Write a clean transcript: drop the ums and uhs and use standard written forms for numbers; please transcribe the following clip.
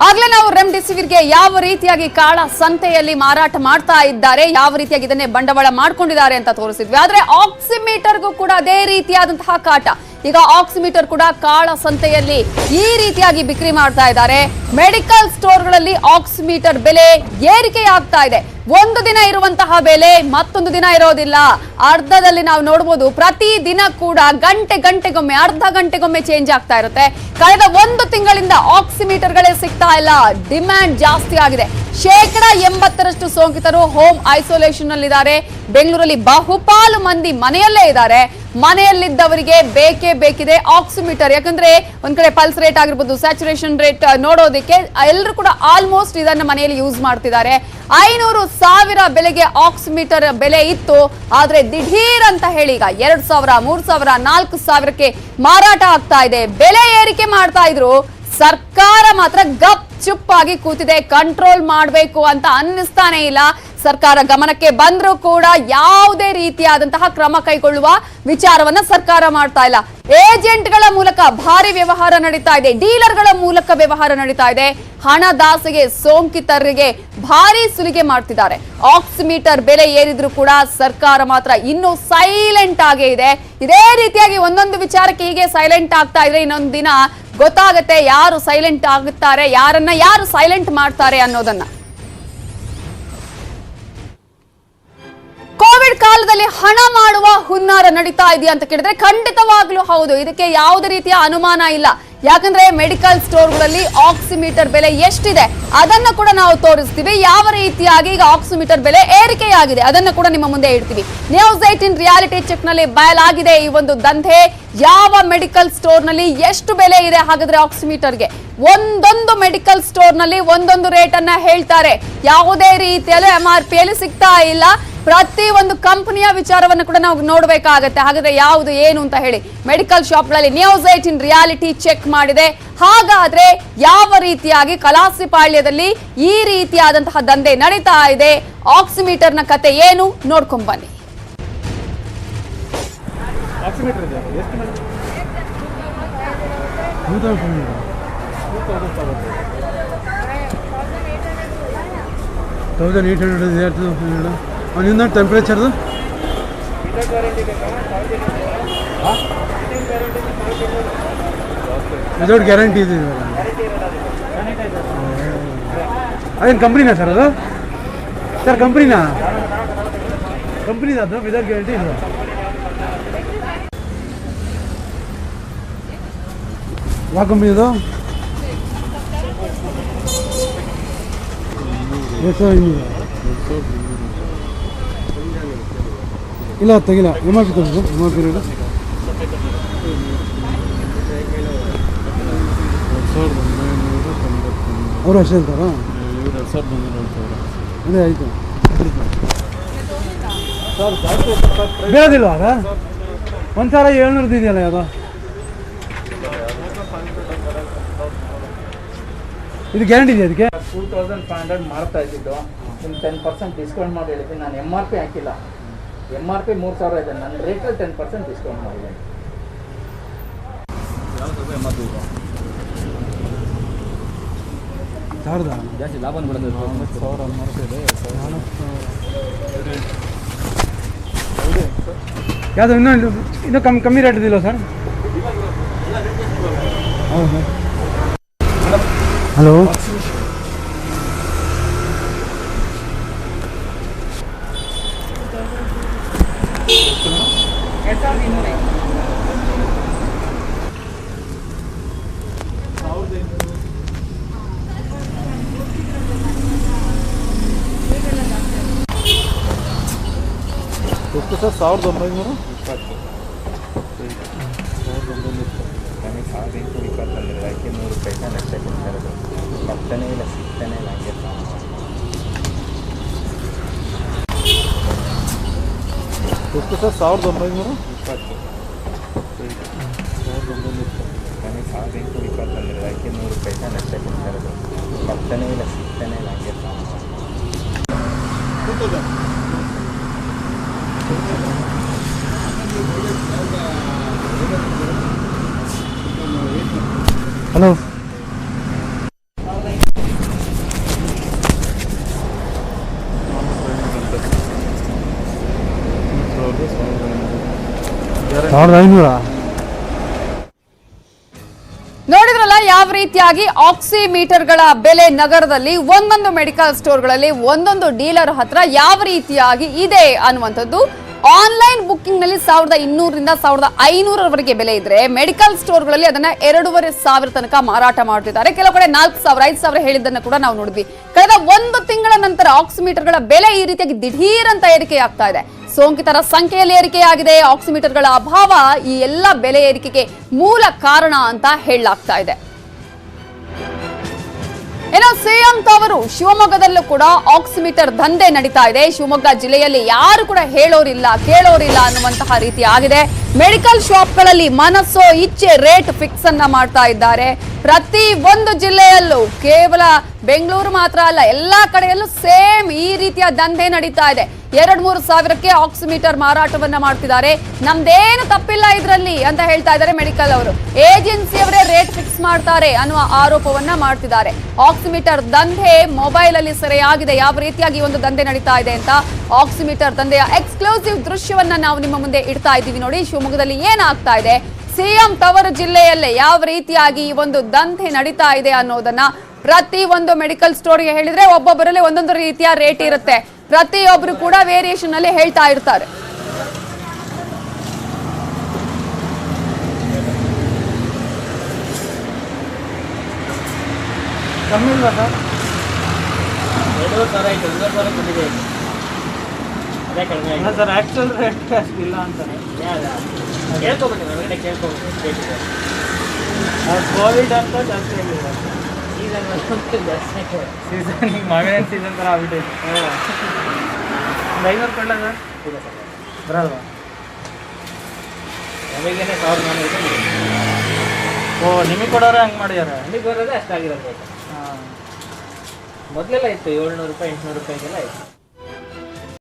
ಆಗ್ಲೇ ನಾವು ರೆಮ್ಡಿಸಿವಿರ್ಗೆ ಯಾವ ರೀತಿಯಾಗಿ ಕಾಳ ಸಂತೆಯಲ್ಲಿ ಮಾರಾಟ ಮಾಡ್ತಾ ಇದ್ದಾರೆ, ಯಾವ ರೀತಿಯಾಗಿ ಇದನ್ನೇ ಬಂಡವಾಳ ಮಾಡ್ಕೊಂಡಿದ್ದಾರೆ ಅಂತ ತೋರಿಸಿದ್ವಿ. ಆದ್ರೆ ಆಕ್ಸಿಮೀಟರ್ಗೂ ಕೂಡ ಅದೇ ರೀತಿಯಾದಂತಹ ಕಾಟ. ಈಗ ಆಕ್ಸಿಮೀಟರ್ ಕೂಡ ಕಾಳ ಸಂತೆಯಲ್ಲಿ ಈ ರೀತಿಯಾಗಿ ಬಿಕ್ರಿ ಮಾಡ್ತಾ ಇದ್ದಾರೆ. ಮೆಡಿಕಲ್ ಸ್ಟೋರ್ಗಳಲ್ಲಿ ಆಕ್ಸಿಮೀಟರ್ ಬೆಲೆ ಏರಿಕೆಯಾಗ್ತಾ ಇದೆ. ಒಂದು ದಿನ ಇರುವಂತಹ ಬೆಲೆ ಮತ್ತೊಂದು ದಿನ ಇರೋದಿಲ್ಲ. ಅರ್ಧದಲ್ಲಿ ನಾವು ನೋಡಬಹುದು, ಪ್ರತಿ ದಿನ ಕೂಡ ಗಂಟೆಗೊಮ್ಮೆ ಅರ್ಧ ಗಂಟೆಗೊಮ್ಮೆ ಚೇಂಜ್ ಆಗ್ತಾ ಇರುತ್ತೆ. ಕಳೆದ ಒಂದು ತಿಂಗಳಿಂದ ಆಕ್ಸಿಮೀಟರ್ಗಳೇ ಸಿಗ್ತಾ ಇಲ್ಲ. ಡಿಮ್ಯಾಂಡ್ ಜಾಸ್ತಿ ಆಗಿದೆ. 80% ಸೋಂಕಿತರು ಹೋಮ್ ಐಸೋಲೇಷನ್ ನಲ್ಲಿದ್ದಾರೆ. ಬೆಂಗಳೂರಲ್ಲಿ ಬಹುಪಾಲು ಮಂದಿ ಮನೆಯಲ್ಲೇ ಇದ್ದಾರೆ. ಮನೆಯಲ್ಲಿದ್ದವರಿಗೆ ಬೇಕಿದೆ ಆಕ್ಸಿಮೀಟರ್. ಯಾಕಂದ್ರೆ ಒಂದ್ ಕಡೆ ಪಲ್ಸ್ ರೇಟ್ ಆಗಿರ್ಬೋದು, ಸ್ಯಾಚುರೇಷನ್ ರೇಟ್ ನೋಡೋದಕ್ಕೆ ಎಲ್ಲರೂ ಕೂಡ ಆಲ್ಮೋಸ್ಟ್ ಇದನ್ನ ಮನೆಯಲ್ಲಿ ಯೂಸ್ ಮಾಡ್ತಿದ್ದಾರೆ. 500,000 ಬೆಲೆಗೆ ಆಕ್ಸಿಮೀಟರ್ ಬೆಲೆ ಇತ್ತು. ಆದ್ರೆ ದಿಢೀರ್ ಅಂತ ಹೇಳಿ ಈಗ 2,000, 3,000, 4,000ಕ್ಕೆ ಮಾರಾಟ ಆಗ್ತಾ ಇದೆ. ಬೆಲೆ ಏರಿಕೆ ಮಾಡ್ತಾ ಇದ್ರು. ಸರ್ಕಾರ ಮಾತ್ರ ಗಪ್ ಚುಪ್ಪಾಗಿ ಕೂತಿದೆ. ಕಂಟ್ರೋಲ್ ಮಾಡಬೇಕು ಅಂತ ಅನ್ನಿಸ್ತಾನೆ ಇಲ್ಲ. ಸರ್ಕಾರ ಗಮನಕ್ಕೆ ಬಂದರೂ ಕೂಡ ಯಾವುದೇ ರೀತಿಯಾದಂತಹ ಕ್ರಮ ಕೈಗೊಳ್ಳುವ ವಿಚಾರವನ್ನ ಸರ್ಕಾರ ಮಾಡ್ತಾ ಇಲ್ಲ. ಏಜೆಂಟ್ಗಳ ಮೂಲಕ ಭಾರಿ ವ್ಯವಹಾರ ನಡೀತಾ ಇದೆ. ಡೀಲರ್ಗಳ ಮೂಲಕ ವ್ಯವಹಾರ ನಡೀತಾ ಇದೆ. ಹಣದಾಸೆಗೆ ಸೋಂಕಿತರಿಗೆ ಭಾರಿ ಸುಲಿಗೆ ಮಾಡ್ತಿದ್ದಾರೆ. ಆಕ್ಸಿಮೀಟರ್ ಬೆಲೆ ಏರಿದ್ರು ಕೂಡ ಸರ್ಕಾರ ಮಾತ್ರ ಇನ್ನೂ ಸೈಲೆಂಟ್ ಆಗೇ ಇದೆ. ಇದೇ ರೀತಿಯಾಗಿ ಒಂದೊಂದು ವಿಚಾರಕ್ಕೆ ಹೀಗೆ ಸೈಲೆಂಟ್ ಆಗ್ತಾ ಇದ್ರೆ ಇನ್ನೊಂದು ದಿನ ಗೊತ್ತಾಗುತ್ತೆ ಯಾರು ಸೈಲೆಂಟ್ ಆಗುತ್ತಾರೆ, ಯಾರು ಸೈಲೆಂಟ್ ಮಾಡ್ತಾರೆ ಅನ್ನೋದನ್ನ. ಕೋವಿಡ್ ಕಾಲದಲ್ಲಿ ಹಣ ಮಾಡುವ ಹುನ್ನಾರ ನಡೀತಾ ಇದೆಯಾ ಅಂತ ಕೇಳಿದ್ರೆ ಖಂಡಿತವಾಗ್ಲೂ ಹೌದು. ಇದಕ್ಕೆ ಯಾವುದೇ ರೀತಿಯ ಅನುಮಾನ ಇಲ್ಲ. ಯಾಕಂದ್ರೆ ಮೆಡಿಕಲ್ ಸ್ಟೋರ್ಗಳಲ್ಲಿ ಆಕ್ಸಿಮೀಟರ್ ಬೆಲೆ ಎಷ್ಟಿದೆ ಅದನ್ನ ಕೂಡ ನಾವು ತೋರಿಸ್ತೀವಿ. ಯಾವ ರೀತಿಯಾಗಿ ಈಗ ಆಕ್ಸಿಮೀಟರ್ ಬೆಲೆ ಏರಿಕೆಯಾಗಿದೆ ಅದನ್ನ ಕೂಡ ನಿಮ್ಮ ಮುಂದೆ ಇಡ್ತೀವಿ. ನ್ಯೂಸ್ 18 ರಿಯಾಲಿಟಿ ಚೆಕ್ ನಲ್ಲಿ ಬಯಲಾಗಿದೆ ಈ ಒಂದು ದಂಧೆ. ಯಾವ ಮೆಡಿಕಲ್ ಸ್ಟೋರ್ ನಲ್ಲಿ ಎಷ್ಟು ಬೆಲೆ ಇದೆ ಹಾಗಾದ್ರೆ ಆಕ್ಸಿಮೀಟರ್ಗೆ? ಒಂದೊಂದು ಮೆಡಿಕಲ್ ಸ್ಟೋರ್ ನಲ್ಲಿ ಒಂದೊಂದು ರೇಟ್ ಅನ್ನ ಹೇಳ್ತಾರೆ. ಯಾವುದೇ ರೀತಿಯಲ್ಲಿ MRP ಯಲ್ಲಿ ಸಿಗ್ತಾ ಇಲ್ಲ. ಪ್ರತಿ ಒಂದು ಕಂಪನಿಯ ವಿಚಾರವನ್ನು ಕೂಡ ನಾವು ನೋಡಬೇಕಾಗತ್ತೆ. ಹಾಗಾದ್ರೆ ಯಾವುದು ಏನು ಅಂತ ಹೇಳಿ ಮೆಡಿಕಲ್ ಶಾಪ್ಗಳಲ್ಲಿ ನ್ಯೂಸ್ 18 ರಿಯಾಲಿಟಿ ಚೆಕ್ ಮಾಡಿದೆ. ಹಾಗಾದ್ರೆ ಯಾವ ರೀತಿಯಾಗಿ ಕಲಾಸಿಪಾಳ್ಯದಲ್ಲಿ ಈ ರೀತಿಯಾದಂತಹ ದಂಧೆ ನಡೀತಾ ಇದೆ, ಆಕ್ಸಿಮೀಟರ್ ನ ಕತೆ ಏನು ನೋಡ್ಕೊಂಡ್ ಬನ್ನಿ. ಅವನಿಂದ ಟೆಂಪ್ರೇಚರ್ದು ವಿದೌಟ್ ಗ್ಯಾರಂಟಿ ಇದೆ. ಅದೇನು ಕಂಪ್ನಿನಾ ಸರ್? ಅದು ಸರ್ ಕಂಪ್ನಿನಾ ಅದು ವಿದೌಟ್ ಗ್ಯಾರಂಟಿ ಇದೆ. ಯಾವ ಕಂಪ್ನಿ ಇದು? ಇಲ್ಲ ತೆಗಿಲ್ಲ. MRP ತೋರಿಸು. MRP ರೇಟ್ ಅವರು ಅಷ್ಟೇ ಅಂತಾರ? ಅದೇ ಆಯಿತು. ಬೇಡದಿಲ್ಲ ಆಗ 1,700 ಇದೆಯಲ್ಲ ಅದು. ಇದು ಗ್ಯಾರಂಟಿ ಇದೆ ಅದಕ್ಕೆ? 2,500 ಮಾಡ್ತಾ ಇದ್ದಿದ್ದು. ನಿಮ್ಗೆ 10% ಡಿಸ್ಕೌಂಟ್ ಮಾಡಿ ಹೇಳಿದ್ದೀನಿ. ನಾನು MRP ಹಾಕಿಲ್ಲ. MRP 3,000 ಇದೆ. ನನ್ನ ರೇಟಲ್ಲಿ 10% ಡಿಸ್ಕೌಂಟ್ ಮಾಡಿದ್ದೀನಿ. ಸಾವಿರದ ಜಾಸ್ತಿ ಲಾಭ ಬಿಡೋದು. 4,000 ಇದೆ. ಯಾವುದು ಇನ್ನೂ ಕಮ್ಮಿ ರೇಟ್ ಇದಿಲ್ಲ ಸರ್? ಹೌದು. ಹಲೋ ಎಷ್ಟು ಸರ್? 1,920. 1,920 ಯಾಕೆ 100 ರೂಪಾಯಿನ ಲಕ್ಷ ಕೊಡ್ತಾರೆ. ಬರ್ತಾನೆ ಇಲ್ಲ, ಸಿಗ್ತಾನೆ ಇಲ್ಲ. ಹಂಗೆ ಎಷ್ಟು ಸರ್? 1,920. 1,920 ಯಾಕೆ 100 ರೂಪಾಯಿನ ಲಕ್ಷ ಕೊಡ್ತಾರೆ. ಬರ್ತಾನೆ ಇಲ್ಲ, ಸಿಗ್ತಾನೆ ಇಲ್ಲ. ಹಂಗೆ ಹಲೋ 1500. ನೋಡಿದ್ರಲ್ಲ ಯಾವ ರೀತಿಯಾಗಿ ಆಕ್ಸಿಮೀಟರ್ಗಳ ಬೆಲೆ ನಗರದಲ್ಲಿ ಒಂದೊಂದು ಮೆಡಿಕಲ್ ಸ್ಟೋರ್ಗಳಲ್ಲಿ ಒಂದೊಂದು ಡೀಲರ್ ಹತ್ರ ಯಾವ ರೀತಿಯಾಗಿ ಇದೆ ಅನ್ನುವಂಥದ್ದು. ಆನ್ಲೈನ್ ಬುಕ್ಕಿಂಗ್ ನಲ್ಲಿ 1200 ರಿಂದ 1500 ಬೆಲೆ ಇದ್ರೆ ಮೆಡಿಕಲ್ ಸ್ಟೋರ್ಗಳಲ್ಲಿ ಅದನ್ನ 2500 ತನಕ ಮಾರಾಟ ಮಾಡ್ತಿದ್ದಾರೆ. ಕೆಲವು ಕಡೆ 4000 5000 ಹೇಳಿದ್ದನ್ನ ಕೂಡ ನಾವು ನೋಡಿದ್ವಿ. ಕಳೆದ ಒಂದು ತಿಂಗಳ ನಂತರ ಆಕ್ಸಿಮೀಟರ್ಗಳ ಬೆಲೆ ಈ ರೀತಿಯಾಗಿ ದಿಢೀರ್ ಅಂತ ಏರಿಕೆಯಾಗ್ತಾ ಇದೆ. ಸೋಂಕಿತರ ಸಂಖ್ಯೆಯಲ್ಲಿ ಏರಿಕೆಯಾಗಿದೆ. ಆಕ್ಸಿಮೀಟರ್ಗಳ ಅಭಾವ ಈ ಎಲ್ಲ ಬೆಲೆ ಏರಿಕೆಗೆ ಮೂಲ ಕಾರಣ ಅಂತ ಹೇಳಲಾಗ್ತಾ ಇದೆ. ಏನೋ ಸಿಎಂ ತವರು ಶಿವಮೊಗ್ಗದಲ್ಲೂ ಕೂಡ ಆಕ್ಸಿಮೀಟರ್ ದಂಧೆ ನಡೀತಾ ಇದೆ. ಶಿವಮೊಗ್ಗ ಜಿಲ್ಲೆಯಲ್ಲಿ ಯಾರು ಕೂಡ ಹೇಳೋರಿಲ್ಲ ಕೇಳೋರಿಲ್ಲ ಅನ್ನುವಂತಹ ರೀತಿ ಆಗಿದೆ. ಮೆಡಿಕಲ್ ಶಾಪ್ಗಳಲ್ಲಿ ಮನಸ್ಸೋ ಇಚ್ಛೆ ರೇಟ್ ಫಿಕ್ಸ್ ಅನ್ನ ಮಾಡ್ತಾ ಇದ್ದಾರೆ. ಪ್ರತಿ ಒಂದು ಜಿಲ್ಲೆಯಲ್ಲೂ, ಕೇವಲ ಬೆಂಗಳೂರು ಮಾತ್ರ ಅಲ್ಲ, ಎಲ್ಲಾ ಕಡೆಯಲ್ಲೂ ಸೇಮ್ ಈ ರೀತಿಯ ದಂಧೆ ನಡೀತಾ ಇದೆ. 2-3 ಸಾವಿರಕ್ಕೆ ಆಕ್ಸಿಮೀಟರ್ ಮಾರಾಟವನ್ನ ಮಾಡ್ತಿದ್ದಾರೆ. ನಮ್ದೇನು ತಪ್ಪಿಲ್ಲ ಇದರಲ್ಲಿ ಅಂತ ಹೇಳ್ತಾ ಇದ್ದಾರೆ ಮೆಡಿಕಲ್ ಅವರು. ಏಜೆನ್ಸಿಯವರೇ ರೇಟ್ ಫಿಕ್ಸ್ ಮಾಡ್ತಾರೆ ಅನ್ನುವ ಆರೋಪವನ್ನ ಮಾಡ್ತಿದ್ದಾರೆ. ಆಕ್ಸಿಮೀಟರ್ ದಂಧೆ ಮೊಬೈಲ್ ಅಲ್ಲಿ ಸೆರೆಯಾಗಿದೆ. ಯಾವ ರೀತಿಯಾಗಿ ಒಂದು ದಂಧೆ ನಡೀತಾ ಇದೆ ಅಂತ ಆಕ್ಸಿಮೀಟರ್ ದಂಧೆಯ ಎಕ್ಸ್ಕ್ಲೂಸಿವ್ ದೃಶ್ಯವನ್ನ ನಾವು ನಿಮ್ಮ ಮುಂದೆ ಇಡ್ತಾ ಇದ್ದೀವಿ. ನೋಡಿ, ಶಿವಮೊಗ್ಗದಲ್ಲಿ ಏನಾಗ್ತಾ ಇದೆ, ಸಿಎಂ ತವರು ಜಿಲ್ಲೆಯಲ್ಲೇ ಯಾವ ರೀತಿಯಾಗಿ ಈ ಒಂದು ದಂಧೆ ನಡೀತಾ ಇದೆ ಅನ್ನೋದನ್ನ ಪ್ರತಿ ಒಂದು ಮೆಡಿಕಲ್ ಸ್ಟೋರ್ಗೆ ಹೇಳಿದ್ರೆ ಒಬ್ಬೊಬ್ಬರಲ್ಲಿ ಒಂದೊಂದು ರೀತಿಯ ರೇಟ್ ಇರುತ್ತೆ. ಪ್ರತಿಯೊಬ್ರು ಕೂಡ ವೇರಿಯೇಷನ್ ಅಲ್ಲಿ ಹೇಳ್ತಾ ಇರ್ತಾರೆ. ಕಮ್ಮಿ ಇಲ್ಲ ಸರ್, 2,000 ಆಯ್ತು, 2,000 ಬಂದಿದೆ. ಅದೇ ಕಡಿಮೆ ಇಲ್ಲ ಸರ್, ಆ್ಯಕ್ಚುಲ್ ರೇಟ್ ಅಷ್ಟಿಲ್ಲ ಅಂತಾರೆ. ಕೇಳ್ಕೊಬೇಕು, ಹೊರಗಡೆ ಕೇಳ್ಕೊಬೇಕು. ಕೋವಿಡ್ ಅಂತ ಜಾಸ್ತಿ ಆಗಿದೆ. ಜಾಸ್ತಿ ಸೀಸನ್ ಮಾವಿನ ಸೀಸನ್ ಥರ ಆಗ್ಬಿಟ್ಟೈತೆ. 500 ಕೊಡಲ ಸರ್? ಇಲ್ಲ ಸರ್, ಬರಲ್ವಾ? ನಮಗೇನೆ 1400. ಓ, ನಿಮಗೆ ಕೊಡೋರೆ ಹಂಗೆ ಮಾಡ್ಯಾರ? ನಮಗೆ ಬರೋದೇ ಅಷ್ಟಾಗಿರೋದು. ಹಾಂ, ಮೊದಲೆಲ್ಲ ಇತ್ತು 700 ರೂಪಾಯಿ 800 ರೂಪಾಯಿಗೆಲ್ಲ ಇತ್ತು.